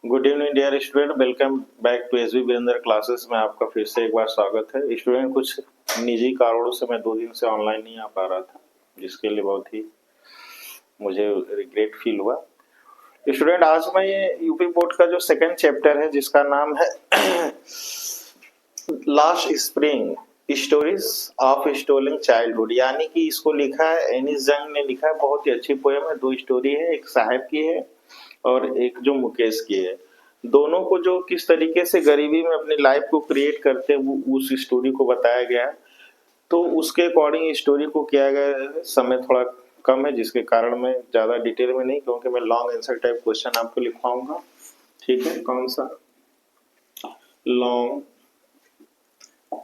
Good evening dear student, welcome back to SV Virendra classes में आपका फिर से एक बार स्वागत है। स्टूडेंट, कुछ निजी कारणों से मैं 2 दिन से ऑनलाइन नहीं आ पा रहा था, जिसके लिए बहुत ही मुझे रिग्रेट फील हुआ। स्टूडेंट, आज मैं ये यूपी बोर्ड का जो सेकंड चैप्टर है, जिसका नाम है last spring stories of stolen childhood, यानी कि इसको लिखा है एनिस जंग ने लिखा है। बहुत ही अच्छी पोएम है। 2 स्टोरी है, एक साहब की है और एक जो मुकेश की है। दोनों को जो किस तरीके से गरीबी में अपनी लाइफ को क्रिएट करते हैं वो उस स्टोरी को बताया गया है। तो उसके अकॉर्डिंग स्टोरी को किया गया है। समय थोड़ा कम है, जिसके कारण मैं ज़्यादा डिटेल में नहीं, क्योंकि मैं लॉन्ग आंसर टाइप क्वेश्चन आपको लिखवाऊंगा। ठीक है, कौन सा लॉन्ग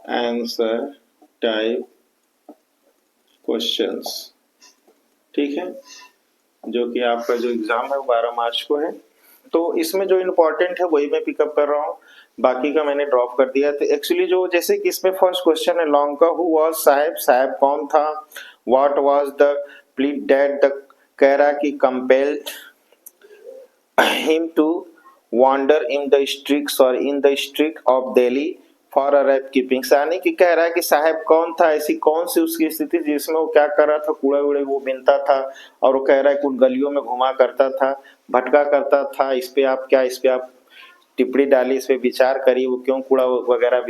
आंसर टाइप क्वेश्चंस, ठीक है, जो कि आपका जो एग्जाम है वो 12 मार्च को है। तो इसमें जो इम्पोर्टेंट है वही मैं पिकअप कर रहा हूँ, बाकी का मैंने ड्रॉप कर दिया। तो एक्चुअली जो जैसे कि इसमें फर्स्ट क्वेश्चन है लॉन्ग का, हु वाज साहब, साहब कौन था, what was the plead that the कह रहा कि compelled him to wander in the streets or in the street of Delhi for a rap keeping। यानी कि कह रहा है कि साहब कौन था, ऐसी कौन सी उसकी स्थिति जिसमें वो क्या कर रहा था, कूड़े वूड़े वो बीनता था, और वो कह रहा है कि उन गलियों में घुमा करता था, भटका करता था। इस पे आप क्या, इस पे आप टिप्पणी डाली, इस पे विचार करिए, वो क्यों कूड़ा वगैरह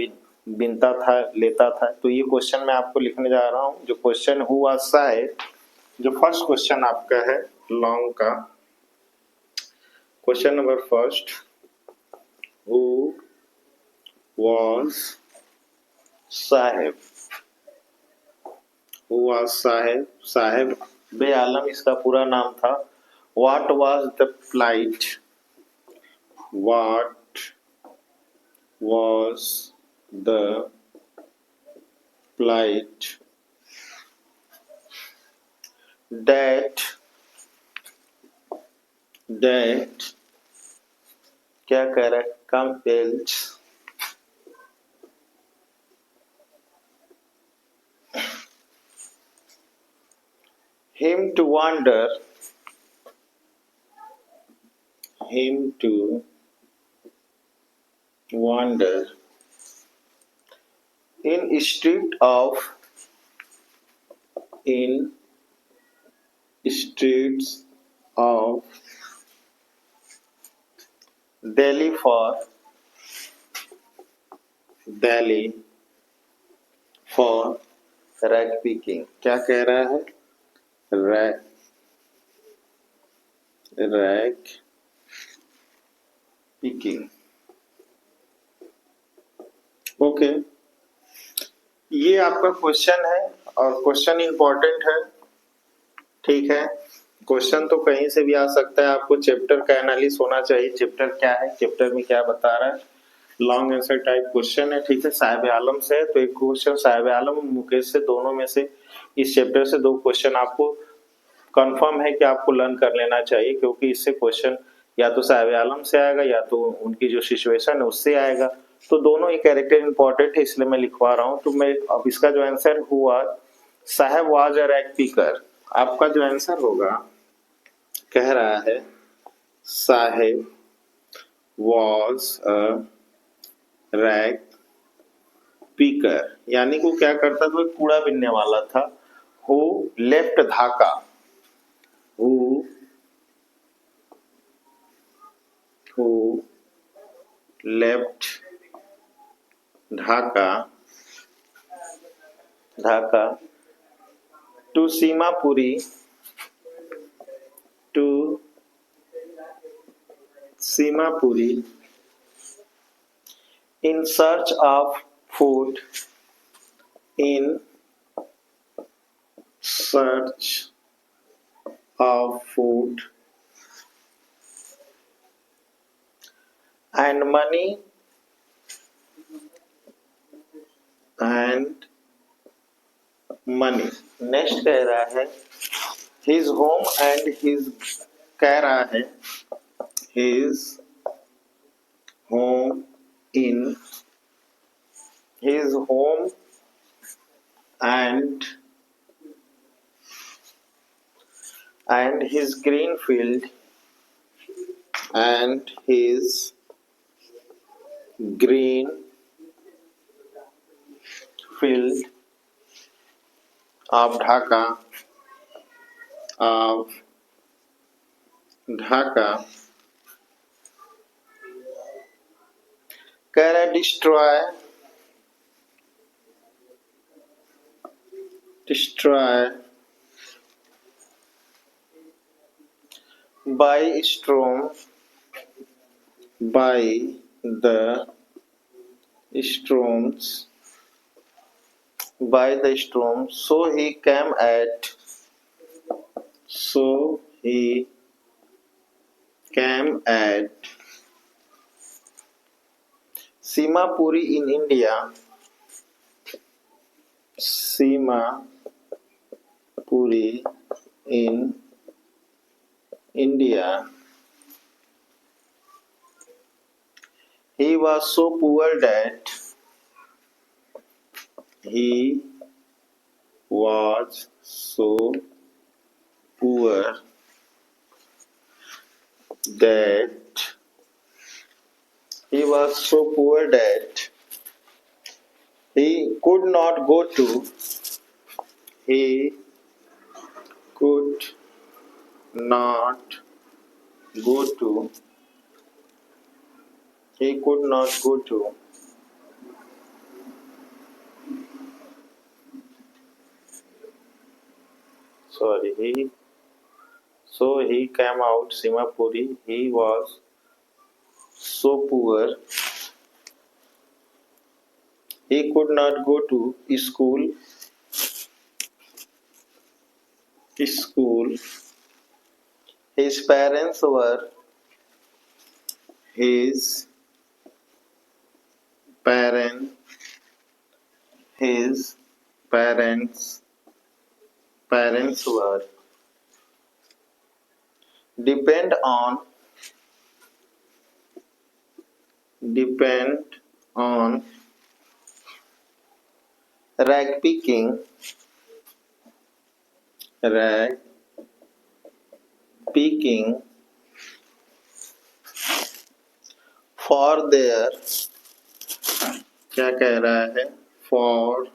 बीनता था, लेता था। तो ये क्वेश्चन मैं आपको लिखने जा रहा हूँ। जो क्वेश्चन हुआ साहब, जो फर्स्ट क्वेश्चन आपका है लॉन्ग का, question number first, who was Saheb, who was Saheb, Saheb बे आलम इसका पूरा नाम था। What was the plight, what was the plight that क्या कह रहा है, compels him to wander, in streets of Delhi for rag picking। क्या कह रहा है, रैग पिकिंग। ओके, ये आपका क्वेश्चन है और क्वेश्चन इंपॉर्टेंट है। ठीक है, क्वेश्चन तो कहीं से भी आ सकता है। आपको चैप्टर का एनालिसिस होना चाहिए, चैप्टर क्या है, चैप्टर में क्या बता रहा है। लॉन्ग आंसर टाइप क्वेश्चन है। ठीक है, साहिब आलम से है, तो एक क्वेश्चन साहिब आलम और मुकेश से, दोनों में से इस चैप्टर से 2 क्वेश्चन आपको कंफर्म है कि आपको लर्न कर लेना चाहिए, क्योंकि इससे क्वेश्चन या तो साहिब आलम से आएगा या तो उनकी जो सिचुएशन है उससे आएगा। तो दोनों ही कैरेक्टर इंपॉर्टेंट है, इसलिए मैं लिखवा रहा हूँ। तो मैं अब इसका जो आंसर हुआ, साहब वाज अ रैग पिकर। आपका जो आंसर होगा, कह रहा है साहेब वाज अ रैग पिकर, यानी कि वो क्या करता था, कूड़ा बीनने वाला था। Who left Dhaka, who left Dhaka to Seemapuri, in search of food, in search of food and money, next कह रहा है his home and his, कह रहा है his home in his home and his green field and his green field of Dhaka can destroy by the storms so he came at Simapuri in India. He was so poor that he was so poor that he was so poor that he could not go to he could not go to he could not go to sorry he so he came out Simapuri. He was so poor he could not go to school. His parents were his parent his parents were depend on rag picking for their क्या कह रहा है for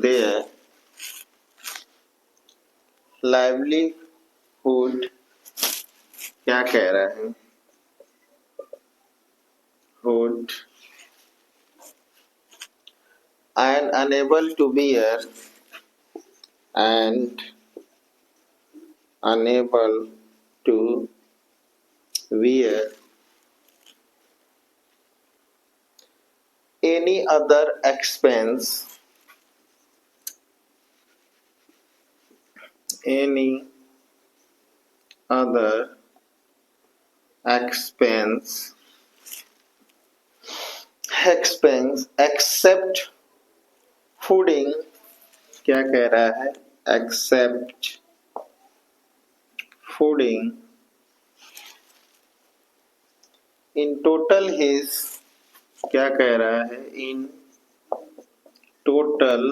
their livelihood क्या कह रहा है hood and unable to bear and unable to wear any other expense except fooding क्या कह रहा है except fooding in total his क्या कह रहा है in total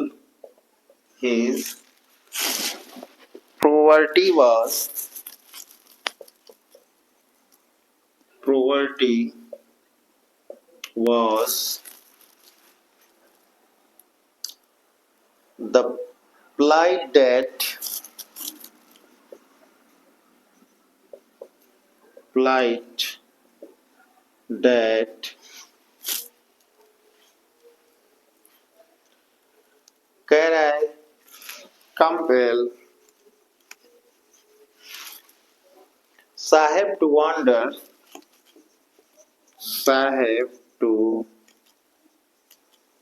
his poverty was the plight that can I compel Sahib to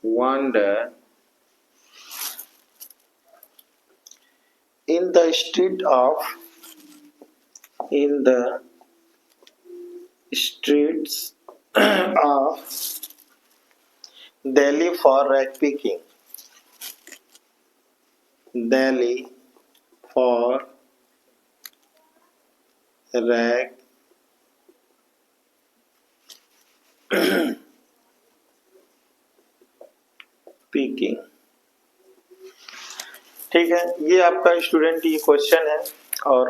wander in the streets of Delhi for rag picking. Delhi for rag picking. ठीक है, ये आपका student ये question है और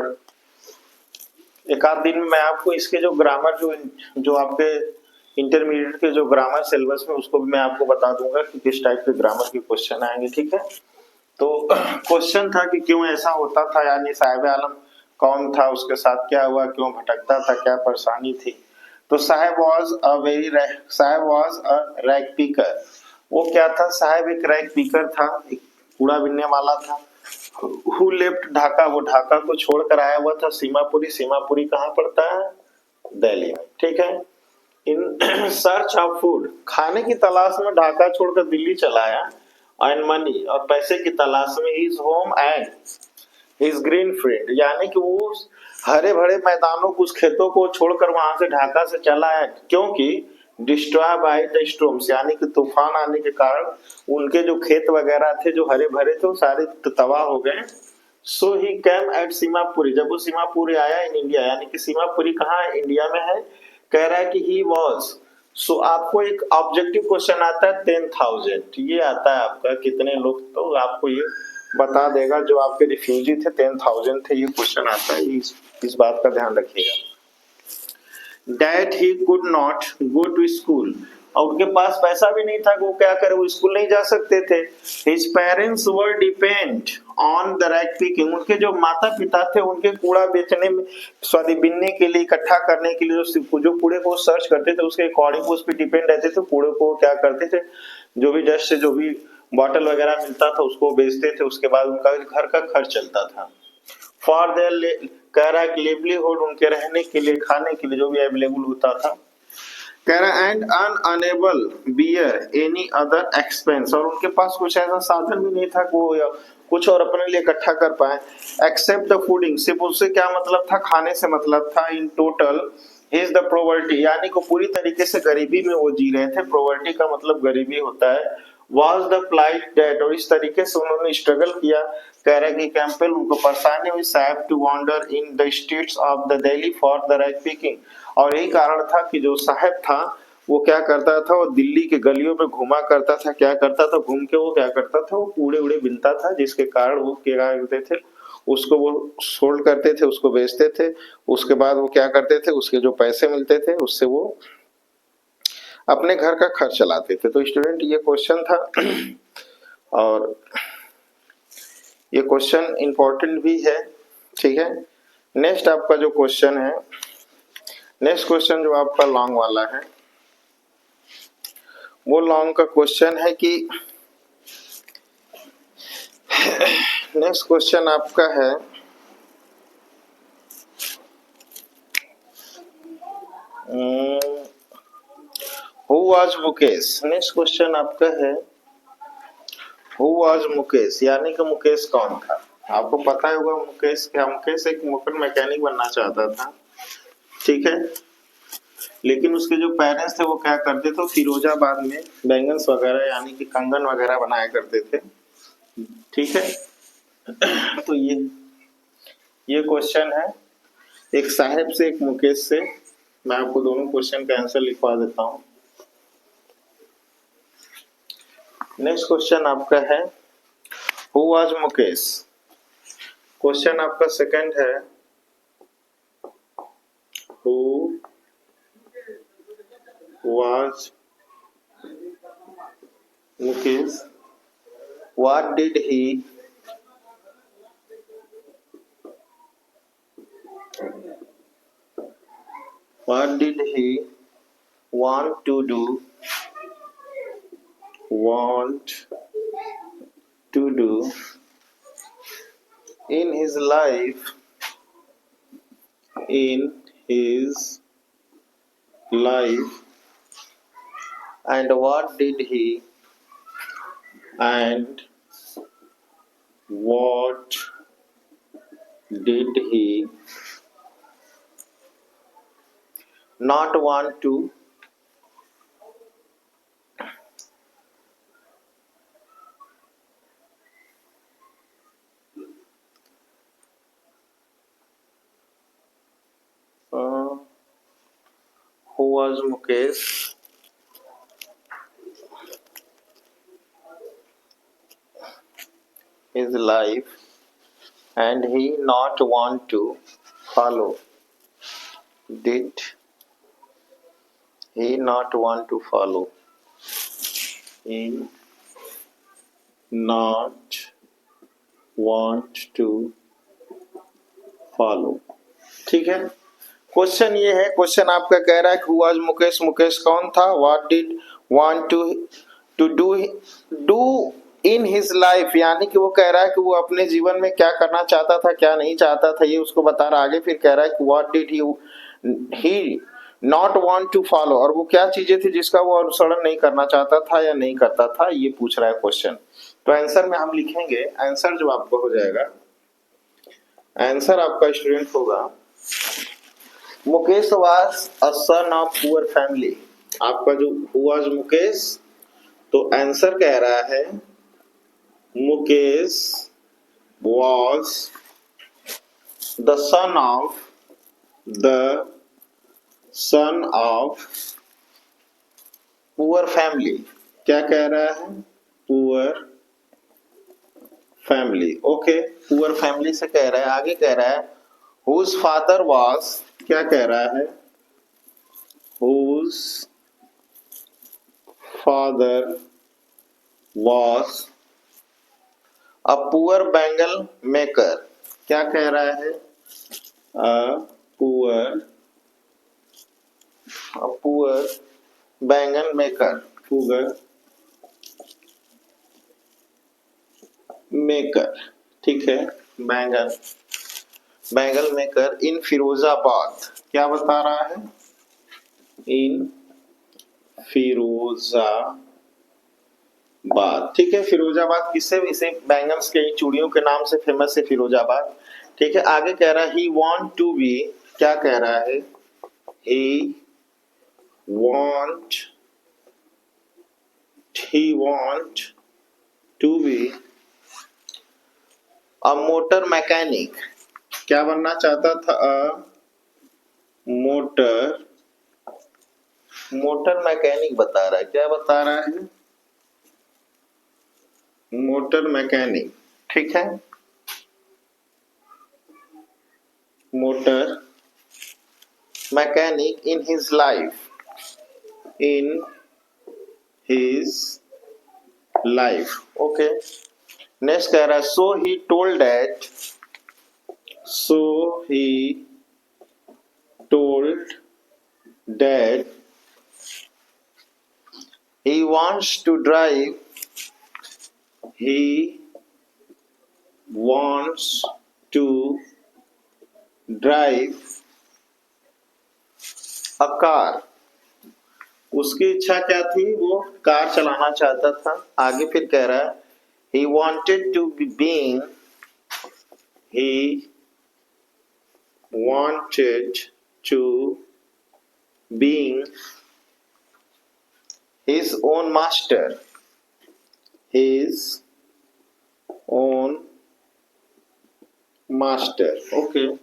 एक आध दिन में मैं आपको इसके जो ग्रामर जो आपके इंटरमीडिएट के जो ग्रामर सिलेबस में उसको भी मैं आपको बता दूंगा कि किस टाइप के ग्रामर के क्वेश्चन आएंगे, ठीक है। तो क्वेश्चन था कि क्यों ऐसा होता था, यानी साहिब आलम कौन था, उसके साथ क्या हुआ, क्यों भटकता था, क्या परेशानी थी। तो Sahib was a rag picker. वो क्या था, साहिब एक रैग पिकर था, एक कूड़ा बीनने वाला था। हु लेफ्ट ढाका, वो ढाका को छोड़कर आया हुआ था सीमापुरी। सीमापुरी कहाँ पड़ता है, दिल्ली में, ठीक है। इन सर्च ऑफ फूड, खाने की तलाश में ढाका छोड़कर दिल्ली चला आया। एंड मनी, और पैसे की तलाश में his home and his green field, यानी कि वो हरे भरे मैदानों को, उस खेतों को छोड़कर वहां से ढाका से चला आया, क्योंकि डिस्ट्रॉय बाय द स्टॉर्म्स, यानी कि तूफान आने के कारण उनके जो खेत वगैरह थे जो हरे भरे थे वो सारे तबाह हो गए। सो ही केम एट सीमापुरी, जब वो सीमापुरी आया इन इंडिया, यानी कि सीमापुरी कहाँ है, इंडिया में है। कह रहा है कि ही वॉज, सो आपको एक ऑब्जेक्टिव क्वेश्चन आता है 10,000, ये आता है आपका कितने लोग, तो आपको ये बता देगा जो आपके रिफ्यूजी थे 10,000 थे, ये क्वेश्चन आता है, इस बात का ध्यान रखिएगा। That he could not go to school, और उनके पास पैसा भी नहीं था, वो क्या करे, वो स्कूल नहीं जा सकते थे। His parents were depend on the rag picking, उनके जो माता पिता थे उनके कूड़ा बेचने में, सॉरी बिनने के लिए, इकट्ठा करने के लिए, जो कूड़े को सर्च करते थे उसके अकॉर्डिंग उस पर डिपेंड रहते थे। कूड़े को क्या करते थे, जो भी डस्ट से जो भी बॉटल वगैरह मिलता था उसको बेचते थे, उसके बाद उनका घर का खर्च चलता था। फॉर देयर, कह रहा है कि लिवलीहुड, उनके रहने के लिए, खाने के लिए जो भी अवेलेबल होता था। कह रहा है and unable bear any other expense, और उनके पास कुछ ऐसा साधन भी नहीं था कि वो कुछ और अपने लिए इकट्ठा कर पाए, एक्सेप्ट द फूडिंग, सिर्फ उससे क्या मतलब था, खाने से मतलब था। In total is the poverty, यानी को पूरी तरीके से गरीबी में वो जी रहे थे। प्रोवर्टी का मतलब गरीबी होता है। was the plight that, और इस तरीके से उन्होंने स्ट्रगल किया। कह रहे कि कैंपेल उनको परेशानी हुई, Saheb to wander in the streets of the Delhi for the rag picking, और यही कारण था कि जो साहब था वो क्या करता था, वो दिल्ली के गलियों में घुमा करता था। क्या करता था, घूम के वो क्या करता था, वो कूड़े उड़े बिनता था, जिसके कारण वो क्या करते थे, उसको वो सोल्ड करते थे, उसको बेचते थे। उसके बाद वो क्या करते थे, उसके जो पैसे मिलते थे उससे वो अपने घर का खर्च चलाते थे। तो स्टूडेंट ये क्वेश्चन था और ये क्वेश्चन इंपॉर्टेंट भी है, ठीक है। नेक्स्ट आपका जो क्वेश्चन है, नेक्स्ट क्वेश्चन जो आपका लॉन्ग वाला है, वो लॉन्ग का क्वेश्चन है कि नेक्स्ट क्वेश्चन आपका है who was Mukesh. Next question आपका है हु वाज मुकेश, यानी कि मुकेश कौन था। आपको पता होगा मुकेश क्या, मुकेश एक मोटर मैकेनिक बनना चाहता था, ठीक है। लेकिन उसके जो पेरेंट्स थे वो क्या करते थे, फिरोजाबाद में बैंगन्स वगैरह यानी कि कंगन वगैरह बनाया करते थे, ठीक है। तो ये क्वेश्चन है एक साहेब से, एक मुकेश से। मैं आपको दोनों क्वेश्चन का आंसर लिखवा देता हूँ। नेक्स्ट क्वेश्चन आपका है हु वाज मुकेश। क्वेश्चन आपका सेकंड है who was Mukesh, what did he want to do in his life and what did he not want to who was Mukesh his life and he not want to follow Did he not want to follow? He not want to follow. ठीक है। Question ये है, question आपका कह रहा है कि who was Mukesh, Mukesh कौन था, what did want to do in his life, यानी कि वो कह रहा है कि वो अपने जीवन में क्या करना चाहता था, क्या नहीं चाहता था, ये उसको बता रहा है। आगे फिर कह रहा है कि what did he not want to follow, और वो क्या चीजें थी जिसका वो अनुसरण नहीं करना चाहता था या नहीं करता था, ये पूछ रहा है क्वेश्चन। तो आंसर में हम लिखेंगे, आंसर जो आपको हो जाएगा, आंसर आपका स्टूडेंट होगा Mukesh was a son of poor family. आपका जो हुआ जो मुकेश, तो आंसर कह रहा है Mukesh was the son of poor family. क्या कह रहा है? Poor family. Okay, poor family से कह रहा है। आगे कह रहा है हुज फादर वाज, क्या कह रहा है? Whose father was a poor bangle maker. क्या कह रहा है? पुअर बैंगन मेकर, पुअर मेकर। ठीक है, बैंगल मेकर इन फिरोजाबाद। क्या बता रहा है? इन फिरोजाबाद। ठीक है, फिरोजाबाद किससे? इसे बैंगल्स के चूड़ियों के नाम से फेमस है फिरोजाबाद। ठीक है, आगे कह रहा है ही वांट टू बी। क्या कह रहा है? He want to be a motor mechanic. क्या बनना चाहता था? मोटर मैकेनिक बता रहा है। क्या बता रहा है? Motor mechanic. ठीक है, motor mechanic in his life, okay. Next कह रहा है so he told that he wants to drive a car। उसकी इच्छा क्या थी? वो कार चलाना चाहता था। आगे फिर कह रहा है he wanted to being his own master, okay।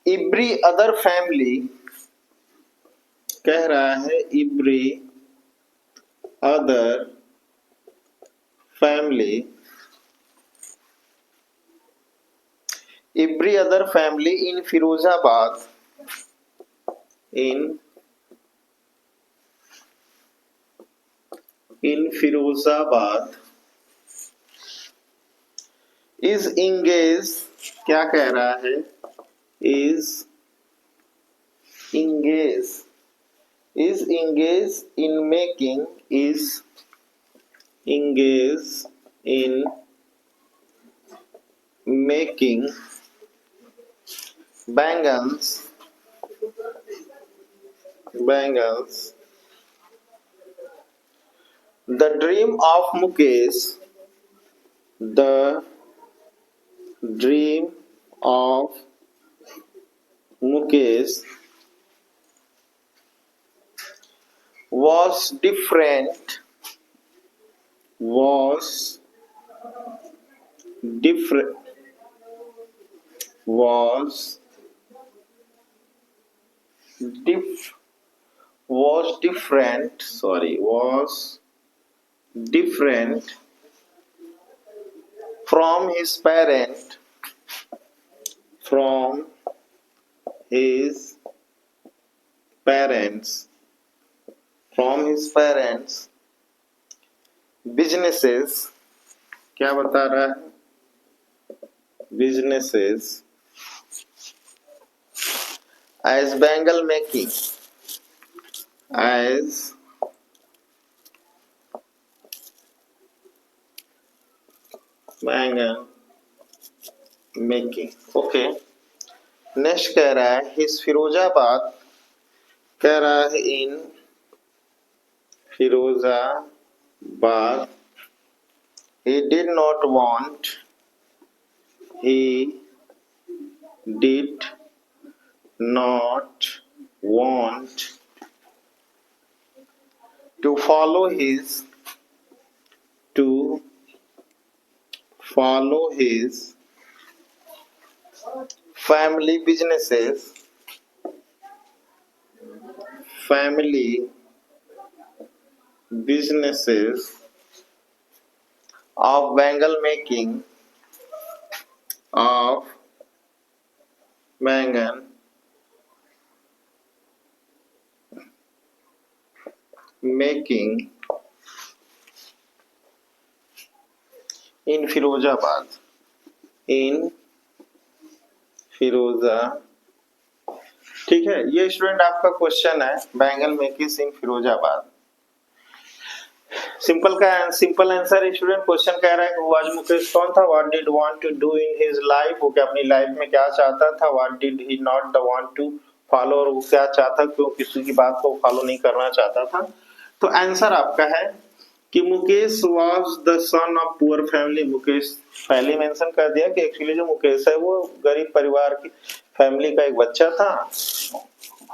every other family, कह रहा है every other family in Firozabad is engaged। क्या कह रहा है? is engaged in making bangles। The dream of Mukesh was different from his his parents from his parents businesses, क्या बता रहा है, businesses as bangle making, as bangle making. Okay, next कह रहा है हिज फिरोजाबाद, कह रहा है इन Firozabad he did not want, he did not want to follow his family businesses of bangle making in Firozabad, ठीक है। ये स्टूडेंट आपका क्वेश्चन है, bangle making in Firozabad. Simple answer student, question कह रहा है कि आज मुकेश कौन था, what did want to do in his life, वो क्या अपनी लाइफ में क्या चाहता था, what did he not the want to follow, और वो क्या चाहता, क्यों किसी की बात को फॉलो नहीं करना चाहता था। तो आंसर आपका है कि Mukesh was the son of poor family. Mukesh पहले मेंशन कर दिया कि एक्चुअली जो मुकेश है वो गरीब परिवार की फैमिली का एक बच्चा था।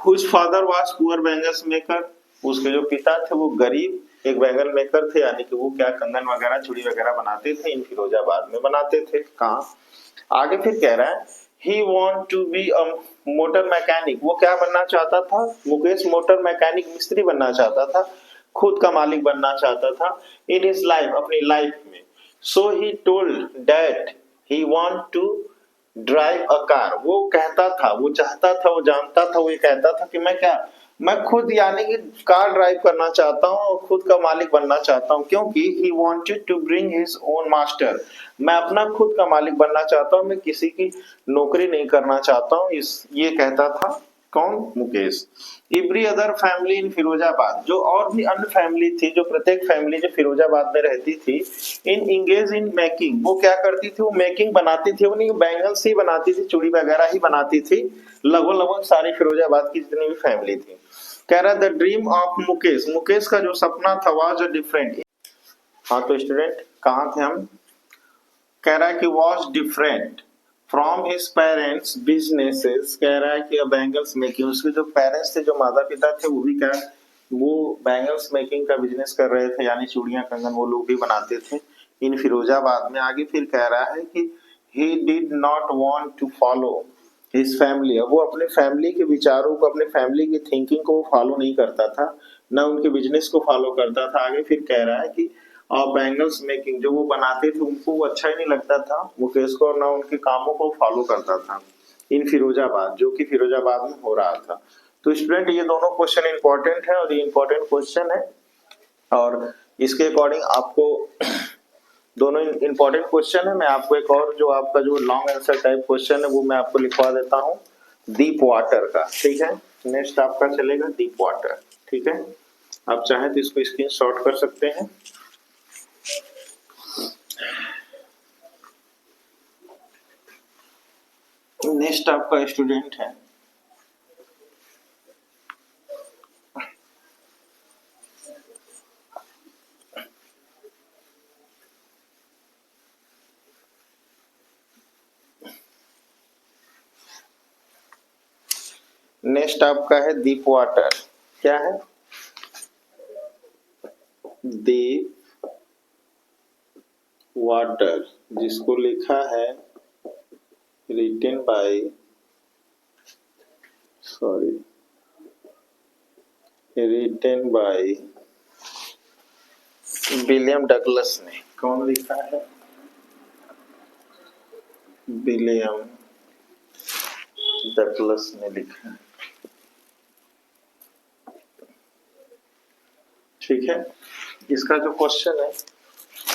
Whose father was poor bangles maker, उसके जो पिता थे वो गरीब एक बैंगल मेकर थे, यानी कि वो क्या कंगन वगैरह चूड़ी वगैरह बनाते थे, इन फिरोजाबाद में बनाते थे। कहाँ आगे फिर कह रहा है he want to be a motor mechanic, वो क्या बनना चाहता था, मुकेश मोटर मैकेनिक मिस्त्री बनना चाहता था, खुद का मालिक बनना चाहता था इन हिज लाइफ, अपनी लाइफ में। So he told that he want to drive a car, वो कहता था, वो चाहता था, वो जानता था, वो ये कहता था कि मैं खुद यानी कि कार ड्राइव करना चाहता हूँ और खुद का मालिक बनना चाहता हूँ, क्योंकि he wanted to bring his own master, मैं अपना खुद का मालिक बनना चाहता हूँ, मैं किसी की नौकरी नहीं करना चाहता हूँ, ये कहता था कौन, Mukesh. Every other family in Firozabad, जो और भी अन्य फैमिली थी, जो प्रत्येक फैमिली जो फिरोजाबाद में रहती थी, इन इंगेज इन मेकिंग, वो क्या करती थी, वो मेकिंग बनाती थी, वो नहीं बैंगल्स ही बनाती थी, चूड़ी वगैरह ही बनाती थी, लगभग सारी फिरोजाबाद की जितनी भी फैमिली थी। कह रहा the dream of Mukesh, Mukesh का जो सपना था वाज डिफरेंट। हाँ तो स्टूडेंट कहाँ थे हम, कह रहा है कि was different from his parents businesses, कह रहा है कि बैंगल्स मेकिंग, उसके जो पेरेंट्स थे, जो माता पिता थे, वो भी क्या, वो बैंगल्स मेकिंग का बिजनेस कर रहे थे, यानी चूड़ियां कंगन वो लोग भी बनाते थे इन फिरोजाबाद में। आगे फिर कह रहा है कि he did not want to follow his family, वो अपने फैमिली के विचारों को, अपने फैमिली की थिंकिंग को फॉलो नहीं करता था, ना उनके बिजनेस को फॉलो करता था। आगे फिर कह रहा है कि और बैंगल्स मेकिंग जो वो बनाते थे उनको वो अच्छा ही नहीं लगता था मुकेश को, और ना उनके कामों को फॉलो करता था इन फिरोजाबाद, जो कि फिरोजाबाद में हो रहा था। तो स्टूडेंट ये दोनों क्वेश्चन इंपॉर्टेंट है और ये इंपॉर्टेंट क्वेश्चन है, और इसके अकॉर्डिंग आपको दोनों इंपॉर्टेंट क्वेश्चन है। मैं आपको एक और जो आपका जो लॉन्ग आंसर टाइप क्वेश्चन है वो मैं आपको लिखवा देता हूँ डीप वाटर का, ठीक है। नेक्स्ट आपका चलेगा डीप वाटर, ठीक है। आप चाहें तो इसको स्क्रीनशॉट कर सकते हैं। नेक्स्ट आपका स्टूडेंट है नेक्स्ट आपका है डीप वाटर। क्या है, डीप वाटर, जिसको लिखा है रिटन बाय विलियम डगलस ने। कौन लिखा है, विलियम डगलस ने लिखा है। ठीक है, इसका जो क्वेश्चन है,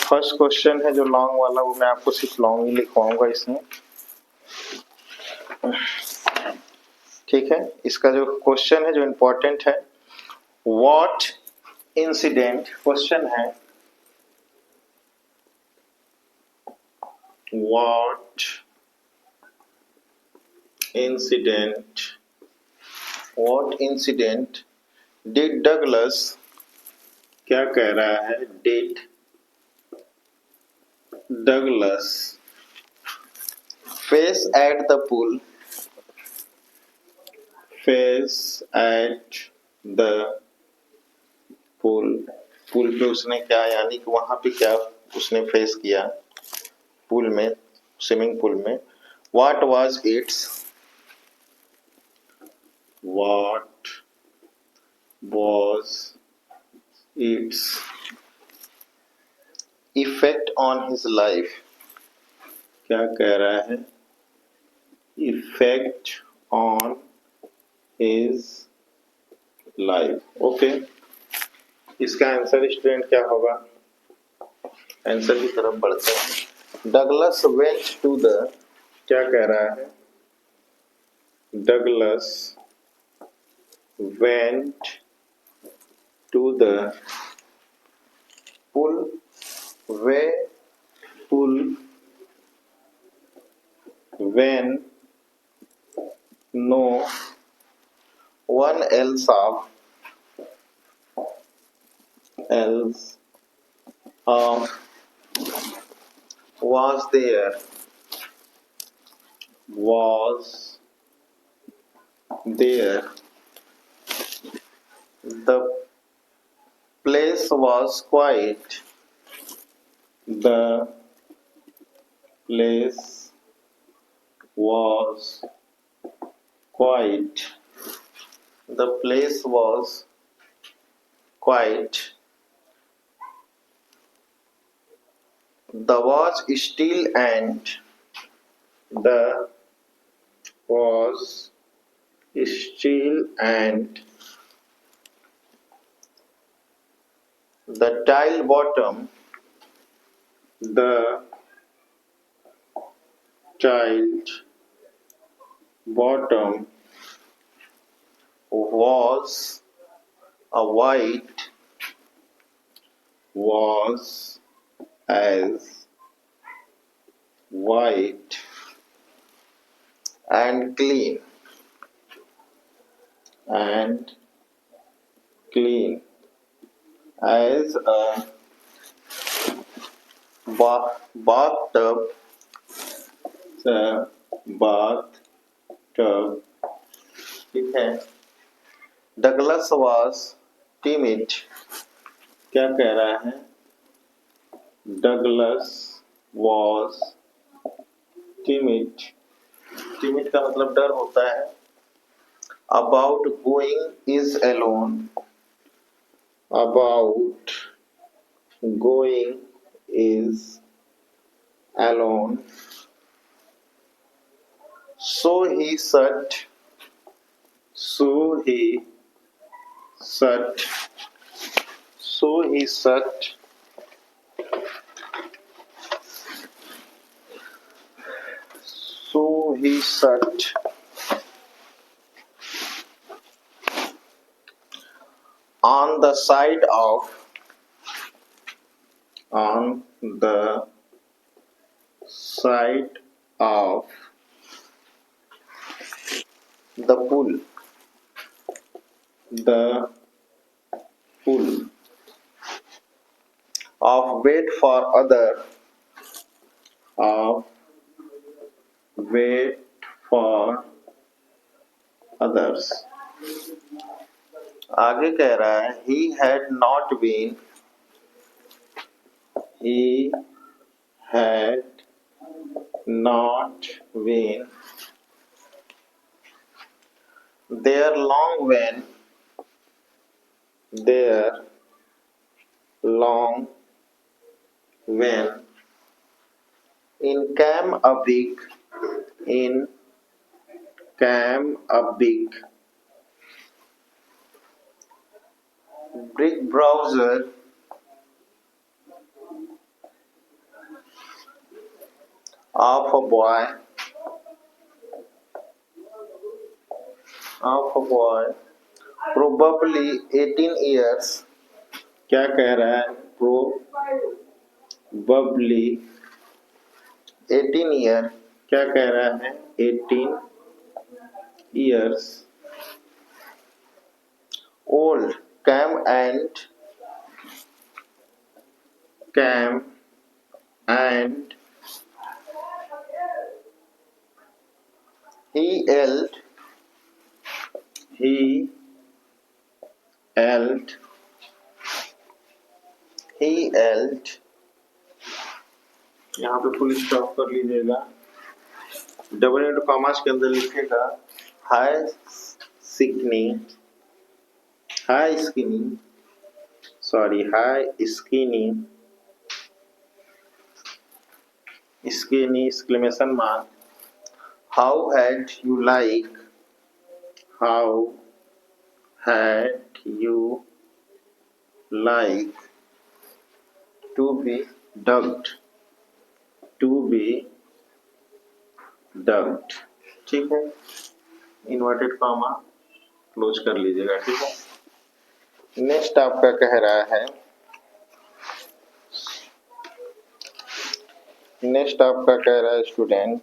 फर्स्ट क्वेश्चन है जो लॉन्ग वाला, वो मैं आपको सिर्फ लॉन्ग ही लिखवाऊंगा इसमें। ठीक है, इसका जो क्वेश्चन है जो इम्पोर्टेंट है, व्हाट इंसिडेंट, क्वेश्चन है व्हाट इंसिडेंट डिड डगलस, क्या कह रहा है, did Douglas face at the pool, face at the pool, pool पे उसने क्या, यानी कि वहां पे क्या उसने फेस किया, पूल में, स्विमिंग पूल में। What was it's, what was its effect on his life, क्या कह रहा है, effect on his life. Okay, इसका आंसर स्टूडेंट क्या होगा, आंसर की तरफ बढ़ते हैं। डगलस वेंट टू द, क्या कह रहा है, Douglas went to the pool, वे pool when no one else was there, the place was quiet, the place was quiet, the place was quiet, the was still and the was still and the tile bottom, the tiled bottom was a white, was as white and clean as a bathtub, ठीक है। Douglas was timid, क्या कह रहा है, Douglas was timid, timid का मतलब डर होता है। about going is alone, about going is alone, so he sat, so he sat on the side of the pool, of wait for other, of wait for others। आगे कह रहा है he had not been there long when in came a big came a big browser of a boy probably 18 years. क्या कह रहा है? probably 18 year, क्या कह रहा है? 18 years old came and he held यहाँ पे फुल स्टॉप कर लीजिएगा, डबल इंटू कॉमास के अंदर लिखेगा high skinny exclamation mark. How had you like to be ducked? ठीक है, इन्वर्टेड कॉमा क्लोज कर लीजिएगा। ठीक है, नेक्स्ट आपका कह रहा है, स्टूडेंट,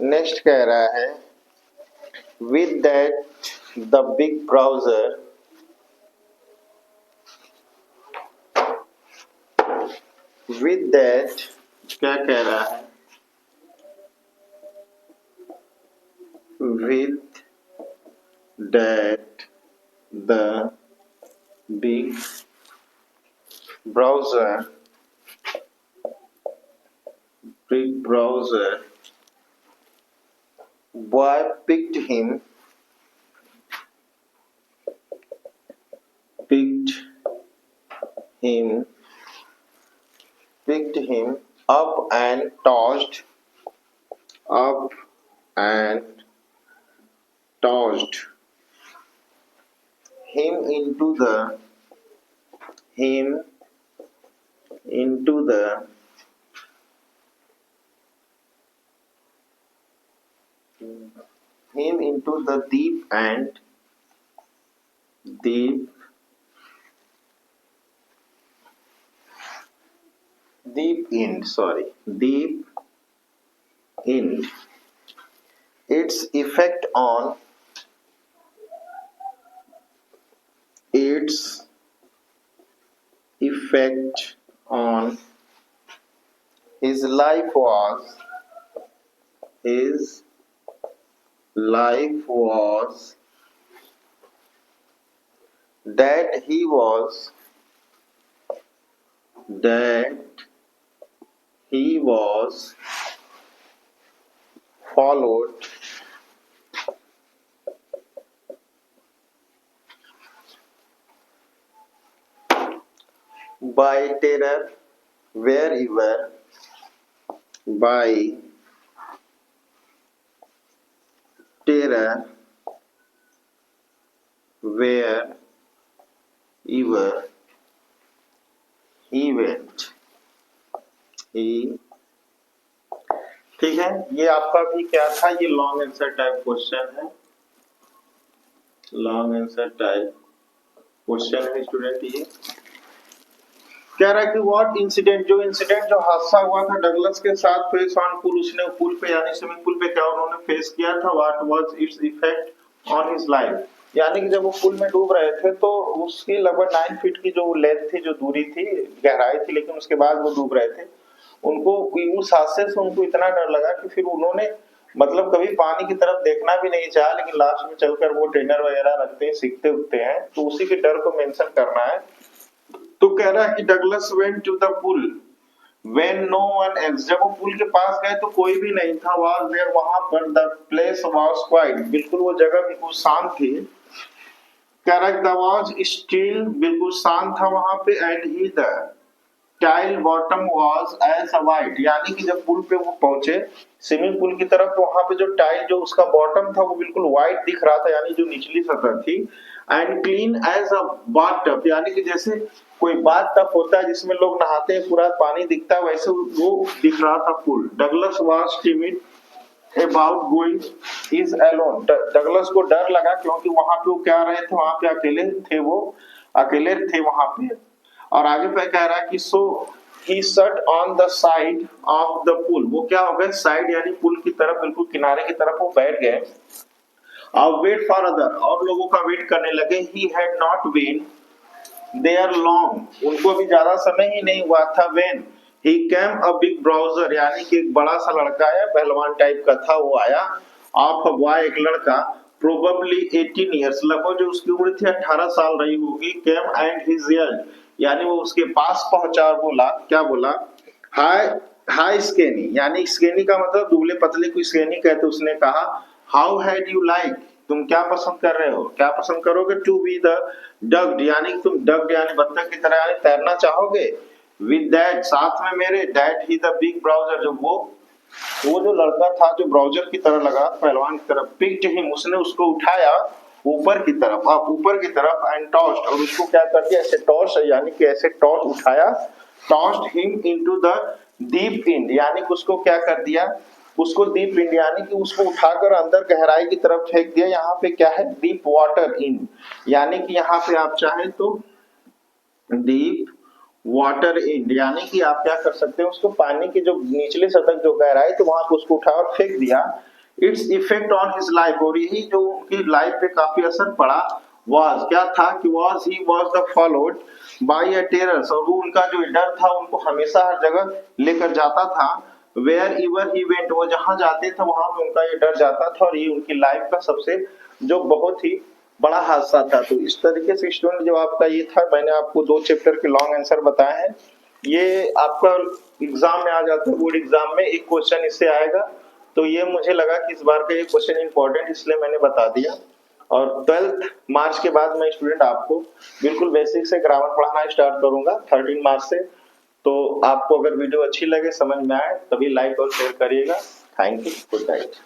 नेक्स्ट कह रहा है with that the big browser क्या कह रहा है? with that the big browser boy picked him up and tossed him into the deep end. Its effect on his life was that he was followed by terror wherever he went. ठीक है, ये आपका भी क्या था? ये long answer type question है, student. ये कह रहा है कि व्हाट इंसिडेंट, जो हादसा हुआ था डगलस के साथ फेस ऑन पूल, उसने पूल पे यानी स्विमिंग पूल पे क्या उन्होंने फेस किया था, what was its effect on his life, यानी कि जब वो पूल में डूब रहे थे तो उसकी लगभग 9 फीट की जो लेंथ थी, जो दूरी थी, गहराई थी, लेकिन उसके बाद वो डूब रहे थे, उनको उस हादसे से उनको इतना डर लगा कि फिर उन्होंने मतलब कभी पानी की तरफ देखना भी नहीं चाहा, लेकिन लास्ट में चलकर वो ट्रेनर वगैरह रखते हैं, सीखते उठते हैं, तो उसी के डर को मेंशन करना है। तो कह रहा है कि Douglas went to the pool when no one else, जब वो पूल के पास गए तो कोई भी नहीं था, वाज देयर, वहां पर द प्लेस वाज क्वाइट, बिल्कुल वो जगह बिल्कुल शांत थी, करेक्ट, द वॉज स्टिल, बिल्कुल शांत था वहां पे, and he the tile bottom was as white, यानी कि जब पुल पे वो पहुंचे स्विमिंग पूल की तरफ, तो वहां पे जो टाइल जो उसका बॉटम था वो बिल्कुल व्हाइट दिख रहा था, यानी जो निचली सतह थी। And clean as a bathtub, यानी कि जैसे कोई बाथ टब होता है जिसमें लोग नहाते हैं, पूरा पानी दिखता है, वैसे वो दिख रहा था पुल। Douglas was timid about going is alone, Douglas को डर लगा क्योंकि वहां पे वो क्या रहे थे, वहां पे अकेले थे, वो अकेले थे वहां पे। और आगे पे कह रहा है कि so he sat on the side of the पुल, वो क्या हो गए, साइड यानी पुल की तरफ, बिल्कुल किनारे की तरफ वो बैठ गए। अब वेट फॉर अदर, और लोगों का वेट करने लगे। He had not been there long, उनको भी ज्यादा समय ही नहीं हुआ था। When he came a big browser, यानी कि एक बड़ा सा लड़का आया, पहलवान टाइप का था वो आया। ऑफ अ बॉय, एक लड़का, प्रोबेबली 18 इयर्स, लगभग जो उसकी उम्र थी 18 साल रही होगी। केम एंड हिज यर्ड, यानी वो उसके पास पहुंचा और बोला, क्या बोला, हाय हाय स्केनी, यानी स्केनी का मतलब दुबले पतले को स्केनी कहते। उसने कहा हाउ हैड यू लाइक, तुम क्या पसंद कर रहे हो, क्या पसंद करोगे, टू बी द डग्ड, यानी तुम डग्ड यानी बत्तख की तरह यानी तैरना चाहोगे। विद दैट, साथ में मेरे, that he the big browser, जो वो जो लड़का था जो ब्राउजर की तरह लगा पहलवान की तरफ, पिक्ड हिम, उसने उसको उठाया ऊपर की तरफ, आप ऊपर की तरफ, एंड टॉस्ड, और उसको क्या कर दिया, ऐसे टॉस, यानी कि ऐसे टॉस उठाया, tossed him into the deep and, यानी कि उसको क्या कर दिया, उसको डीप एंड यानी कि उसको उठाकर अंदर गहराई की तरफ फेंक दिया। यहाँ पे क्या है, डीप वाटर इन, यानी कि यहाँ पे आप चाहें तो डीप वाटर इन, यानी कि आप क्या कर सकते हैं, उसको पानी की जो निचले सतह जो गहराई थी वहां पे उसको उठा और फेंक दिया। Its effect on his life, और यही जो उनकी लाइफ पे काफी असर पड़ा, वाज, क्या था कि was he was the followed by a terrors, और वो उनका जो डर था उनको हमेशा हर जगह लेकर जाता था। वेयर एवर ही वेंट, वो जहां जाते थे वहां पे उनका ये डर जाता था, और ये उनकी लाइफ का सबसे जो बहुत ही बड़ा हादसा था। तो इस तरीके से स्टूडेंट जो आपका ये था, मैंने आपको 2 चैप्टर के लॉन्ग आंसर बताए हैं। ये आपका एग्जाम में आ जाता है, बोर्ड एग्जाम में एक क्वेश्चन इससे आएगा। तो ये मुझे लगा कि इस बार का ये क्वेश्चन इंपॉर्टेंट, इसलिए मैंने बता दिया। और 12th मार्च के बाद मैं स्टूडेंट आपको बिल्कुल बेसिक से ग्रामर पढ़ाना स्टार्ट करूंगा 13 मार्च से। तो आपको अगर वीडियो अच्छी लगे, समझ में आए, तभी लाइक और शेयर करिएगा। Thank you, good night.